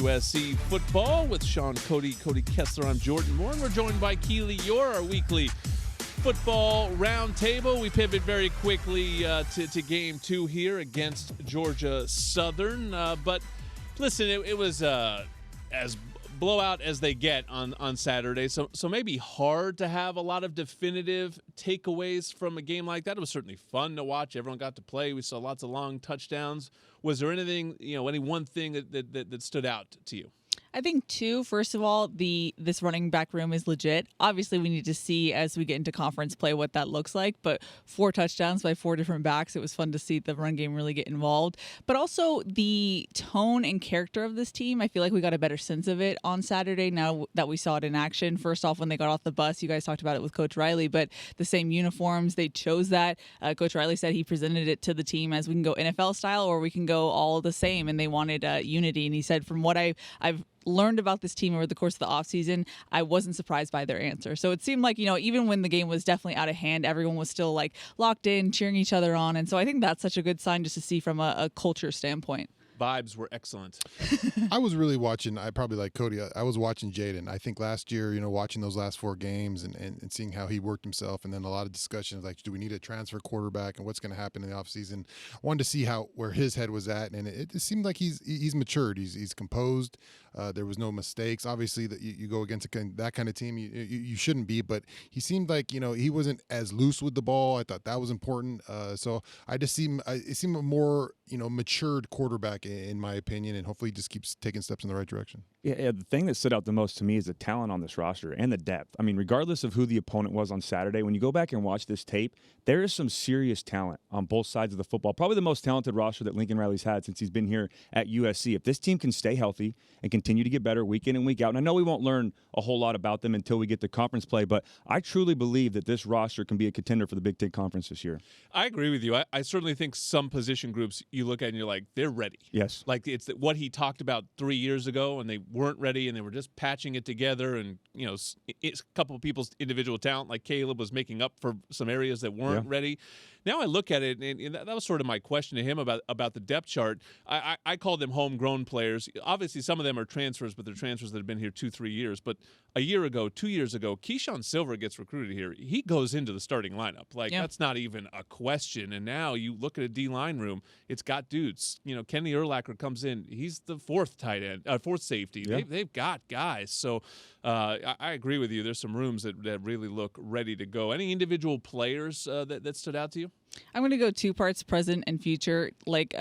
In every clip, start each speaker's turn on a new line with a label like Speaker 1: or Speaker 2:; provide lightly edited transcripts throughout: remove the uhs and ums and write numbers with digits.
Speaker 1: USC football with Shaun, Cody Kessler. I'm Jordan Moore, and we're joined by Keely Eure, our weekly football roundtable. We pivot very quickly to game 2 here against Georgia Southern. But listen, it was as blowout as they get on Saturday. So maybe hard to have a lot of definitive takeaways from a game like that. It was certainly fun to watch. Everyone got to play. We saw lots of long touchdowns. Was there anything, any one thing that stood out to you?
Speaker 2: I think, too, first of all, this running back room is legit. Obviously, we need to see as we get into conference play what that looks like. But 4 touchdowns by 4 different backs. It was fun to see the run game really get involved. But also the tone and character of this team. I feel like we got a better sense of it on Saturday now that we saw it in action. First off, when they got off the bus, you guys talked about it with Coach Riley, but the same uniforms, they chose that. Coach Riley said he presented it to the team as we can go NFL style or we can go all the same, and they wanted unity. And he said, from what I've learned about this team over the course of the offseason, I wasn't surprised by their answer. So it seemed like, even when the game was definitely out of hand, everyone was still like locked in, cheering each other on. And so I think that's such a good sign just to see from a culture standpoint.
Speaker 1: Vibes were excellent.
Speaker 3: I was really watching, I probably like Cody, I was watching Jaden. I think last year, watching those last 4 games and seeing how he worked himself, and then a lot of discussions like, do we need a transfer quarterback and what's going to happen in the offseason? Wanted to see where his head was at, and it seemed like he's matured. He's composed. There was no mistakes. Obviously, that you go against that kind of team, you shouldn't be, but he seemed like, he wasn't as loose with the ball. I thought that was important. So I just it seemed a more, matured quarterback in my opinion, and hopefully he just keeps taking steps in the right direction.
Speaker 4: Yeah, the thing that stood out the most to me is the talent on this roster and the depth. I mean, regardless of who the opponent was on Saturday, when you go back and watch this tape, there is some serious talent on both sides of the football. Probably the most talented roster that Lincoln Riley's had since he's been here at USC. If this team can stay healthy and continue to get better week in and week out, and I know we won't learn a whole lot about them until we get to conference play, but I truly believe that this roster can be a contender for the Big Ten Conference this year.
Speaker 1: I agree with you. I certainly think some position groups you look at and you're like, they're ready.
Speaker 4: Yes.
Speaker 1: Like it's what he talked about 3 years ago, and they weren't ready, and they were just patching it together. And it's a couple of people's individual talent, like Caleb, was making up for some areas that weren't ready. Now I look at it, and that was sort of my question to him about the depth chart. I call them homegrown players. Obviously, some of them are transfers, but they're transfers that have been here 2-3 years. But a year ago, 2 years ago, Keyshawn Silver gets recruited here. He goes into the starting lineup. That's not even a question. And now you look at a D-line room, it's got dudes. Kenny Urlacher comes in. He's the 4th tight end, 4th safety. Yeah. They've got guys. So I agree with you. There's some rooms that really look ready to go. Any individual players that stood out to you?
Speaker 2: I'm going to go 2 parts, present and future. Like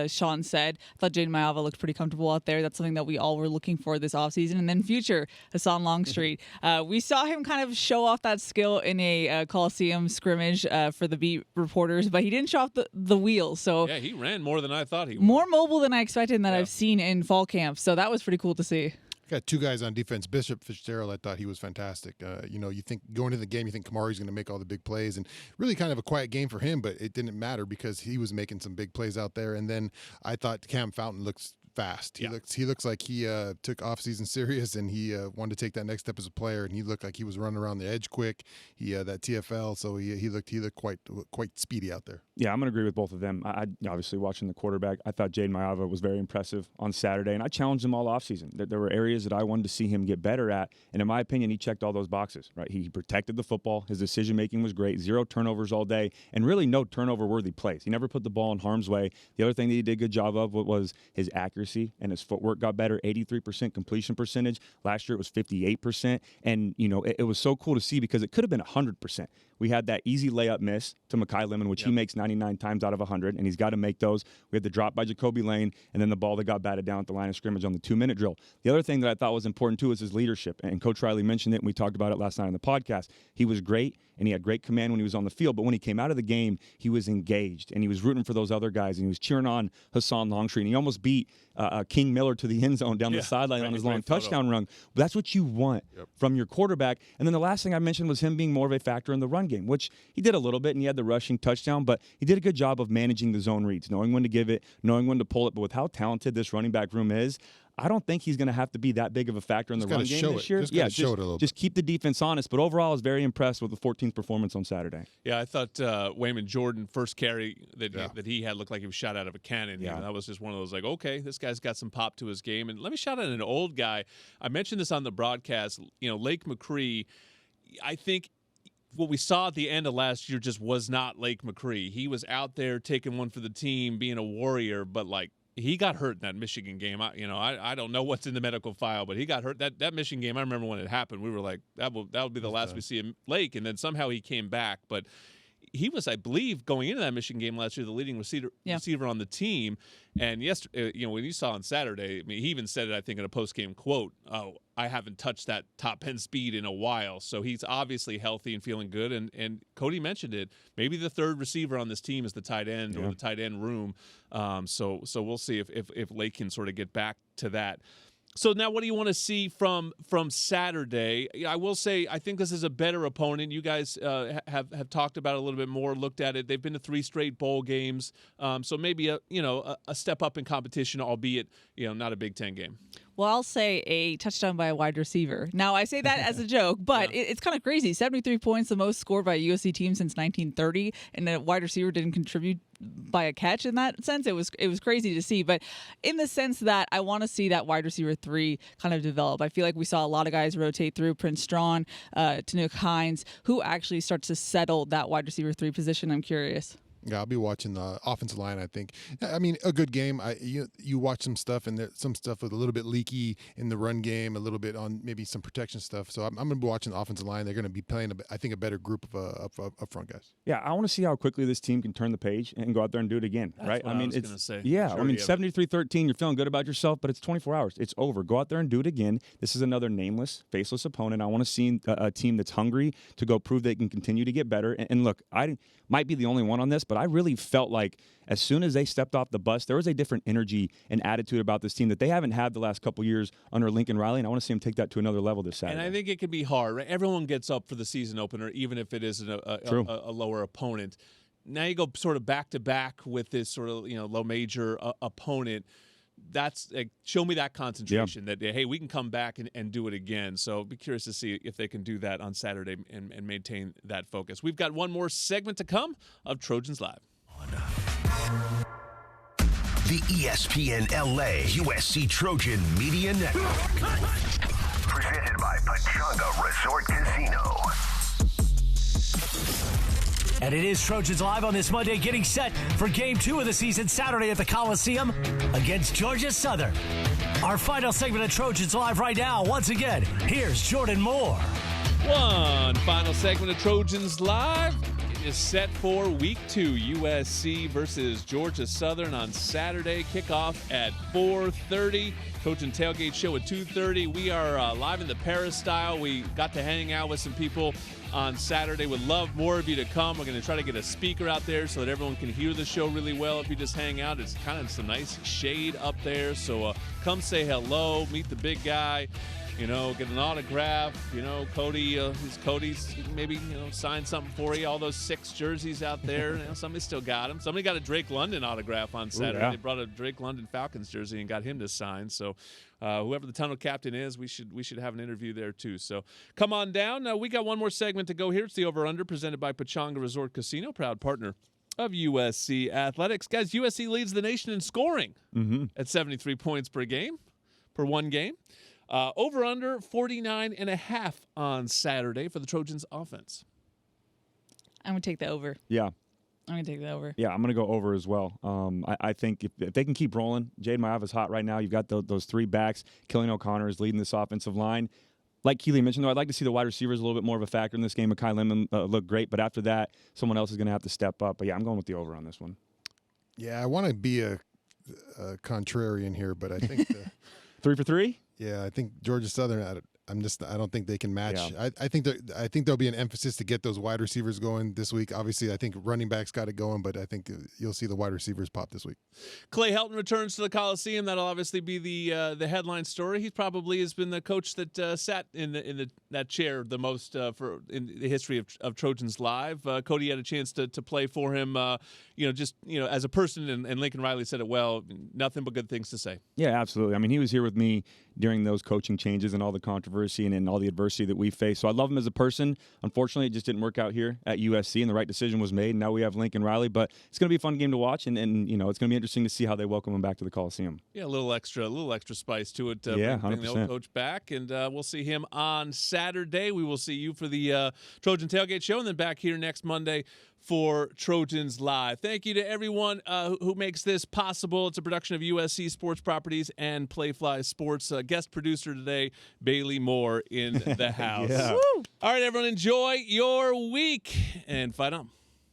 Speaker 2: Shaun said, I thought Jaden Maiava looked pretty comfortable out there. That's something that we all were looking for this offseason. And then future, Hassan Longstreet. We saw him kind of show off that skill in a Coliseum scrimmage for the beat reporters, but he didn't show off the wheels. So
Speaker 1: yeah, he ran more than I thought he would.
Speaker 2: More mobile than I expected and that I've seen in fall camp. So that was pretty cool to see.
Speaker 3: Got 2 guys on defense. Bishop Fitzgerald, I thought he was fantastic. You think going into the game, you think Kamari's going to make all the big plays, and really kind of a quiet game for him, but it didn't matter because he was making some big plays out there. And then I thought Cam Fountain looks fast. He looks like he took off-season serious, and he wanted to take that next step as a player, and he looked like he was running around the edge quick. He that TFL, so he looked quite speedy out there.
Speaker 4: Yeah, I'm going to agree with both of them. I obviously watching the quarterback, I thought Jaden Maiava was very impressive on Saturday, and I challenged him all offseason. There were areas that I wanted to see him get better at, and in my opinion, he checked all those boxes. Right, he protected the football. His decision-making was great. 0 turnovers all day, and really no turnover-worthy plays. He never put the ball in harm's way. The other thing that he did a good job of was his accuracy, and his footwork got better. 83% completion percentage. Last year it was 58%, and it was so cool to see because it could have been 100%. We had that easy layup miss to Mekhi Lemon, which he makes 99 times out of 100, and he's got to make those. We had the drop by Jacoby Lane, and then the ball that got batted down at the line of scrimmage on the 2-minute drill. The other thing that I thought was important, too, is his leadership, and Coach Riley mentioned it, and we talked about it last night on the podcast. He was great, and he had great command when he was on the field, but when he came out of the game, he was engaged, and he was rooting for those other guys, and he was cheering on Hassan Longstreet, and he almost beat King Miller to the end zone down the sideline on his long touchdown run. That's what you want from your quarterback. And then the last thing I mentioned was him being more of a factor in the run game, which he did a little bit, and he had the rushing touchdown, but he did a good job of managing the zone reads, knowing when to give it, knowing when to pull it. But with how talented this running back room is, I don't think he's going to have to be that big of a factor in the run game this year.
Speaker 3: Just
Speaker 4: keep the defense honest. But overall, I was very impressed with the 14th performance on Saturday.
Speaker 1: Yeah, I thought Wayman Jordan, first carry that he had, looked like he was shot out of a cannon.
Speaker 4: Yeah.
Speaker 1: You know, that was just one of those, like, okay, this guy's got some pop to his game. And let me shout out an old guy. I mentioned this on the broadcast. You know, Lake McCree, I think what we saw at the end of last year just was not Lake McCree. He was out there taking one for the team, being a warrior, but, like, he got hurt in that Michigan game. I don't know what's in the medical file, but he got hurt. That Michigan game, I remember when it happened, we were like, that will be the last we see of Lake, and then somehow he came back. But he was, I believe, going into that Michigan game last year, the leading receiver on the team. And yesterday, when you saw on Saturday, I mean, he even said it, I think, in a post-game quote, "Oh, I haven't touched that top end speed in a while." So he's obviously healthy and feeling good. And Cody mentioned it. Maybe the third receiver on this team is the tight end or the tight end room. So we'll see if Lake can sort of get back to that. So now what do you want to see from Saturday? I will say I think this is a better opponent. You guys have talked about it a little bit more, looked at it. They've been to 3 straight bowl games. So maybe a step up in competition, albeit not a Big Ten game.
Speaker 2: Well, I'll say a touchdown by a wide receiver. Now, I say that as a joke, but it's kind of crazy. 73 points, the most scored by a USC team since 1930, and a wide receiver didn't contribute by a catch in that sense. It was crazy to see, but in the sense that I want to see that wide receiver 3 kind of develop. I feel like we saw a lot of guys rotate through, Prince Strawn, Tanook Hines, who actually starts to settle that wide receiver 3 position. I'm curious.
Speaker 3: Yeah, I'll be watching the offensive line, I think. I mean, a good game. You watch some stuff, and there's some stuff with a little bit leaky in the run game, a little bit on maybe some protection stuff. So I'm going to be watching the offensive line. They're going to be playing, I think, a better group of front guys.
Speaker 4: Yeah, I want to see how quickly this team can turn the page and go out there and do it again, right?
Speaker 1: I mean, it's say.
Speaker 4: Yeah, I mean, 73-13, you're feeling good about yourself, but it's 24 hours. It's over. Go out there and do it again. This is another nameless, faceless opponent. I want to see a team that's hungry to go prove they can continue to get better. And look, I might be the only one on this, but I really felt like as soon as they stepped off the bus, there was a different energy and attitude about this team that they haven't had the last couple years under Lincoln Riley, and I want to see them take that to another level this Saturday.
Speaker 1: And I think it can be hard, right? Everyone gets up for the season opener, even if it is a lower opponent. Now you go sort of back-to-back with this sort of low major opponent. That's show me that concentration that, hey, we can come back and do it again. So be curious to see if they can do that on Saturday and maintain that focus. We've got one more segment to come of Trojans Live.
Speaker 5: The ESPN LA USC Trojan Media Network. Presented by Pechanga Resort Casino.
Speaker 6: And it is Trojans Live on this Monday, getting set for Game 2 of the season Saturday at the Coliseum against Georgia Southern. Our final segment of Trojans Live right now. Once again, here's Jordan Moore.
Speaker 1: One final segment of Trojans Live is set for Week 2, USC versus Georgia Southern on Saturday. Kickoff at 4:30. Trojan Tailgate Show at 2:30. We are live in the Peristyle. We got to hang out with some people on Saturday. Would love more of you to come. We're going to try to get a speaker out there so that everyone can hear the show really well. If you just hang out, it's kind of some nice shade up there. So come say hello, meet the big guy. Get an autograph. Cody's maybe sign something for you. All those 6 jerseys out there. Somebody still got them. Somebody got a Drake London autograph on Saturday. Ooh, yeah. They brought a Drake London Falcons jersey and got him to sign. So whoever the tunnel captain is, we should have an interview there too. So come on down. We got one more segment to go here. It's the Over Under presented by Pechanga Resort Casino, proud partner of USC Athletics. Guys, USC leads the nation in scoring at 73 points per one game. Over under 49.5 on Saturday for the Trojans offense.
Speaker 2: I'm going to take the over.
Speaker 4: Yeah.
Speaker 2: I'm going to take the over.
Speaker 4: Yeah, I'm going to go over as well. I think if they can keep rolling, Jade Maiava's hot right now. You've got those 3 backs. Killian O'Connor is leading this offensive line. Like Keely mentioned, though, I'd like to see the wide receivers a little bit more of a factor in this game. Mekhi Lemon looked great, but after that, someone else is going to have to step up. But, yeah, I'm going with the over on this one.
Speaker 3: Yeah, I want to be a contrarian here, but I think
Speaker 4: 3 for 3?
Speaker 3: Yeah, I think Georgia Southern. I don't think they can match.
Speaker 4: Yeah.
Speaker 3: I think there'll be an emphasis to get those wide receivers going this week. Obviously, I think running backs got it going, but I think you'll see the wide receivers pop this week.
Speaker 1: Clay Helton returns to the Coliseum. That'll obviously be the headline story. He probably has been the coach that sat in that chair the most in the history of Trojans Live. Cody had a chance to play for him. as a person, and Lincoln Riley said it well, nothing but good things to say.
Speaker 4: Yeah, absolutely. I mean, he was here with me during those coaching changes and all the controversy and all the adversity that we faced. So I love him as a person. Unfortunately, it just didn't work out here at USC, and the right decision was made. And now we have Lincoln Riley, but it's going to be a fun game to watch, and it's going to be interesting to see how they welcome him back to the Coliseum.
Speaker 1: Yeah, a little extra spice to it.
Speaker 4: Yeah,
Speaker 1: bring the old coach back, and we'll see him on Saturday. We will see you for the Trojan Tailgate Show, and then back here next Monday for Trojans Live. Thank you to everyone who makes this possible. It's a production of USC Sports Properties and Playfly Sports. Guest producer today, Bailey Moore in the house.
Speaker 4: Yeah.
Speaker 1: All right, everyone, enjoy your week and fight on.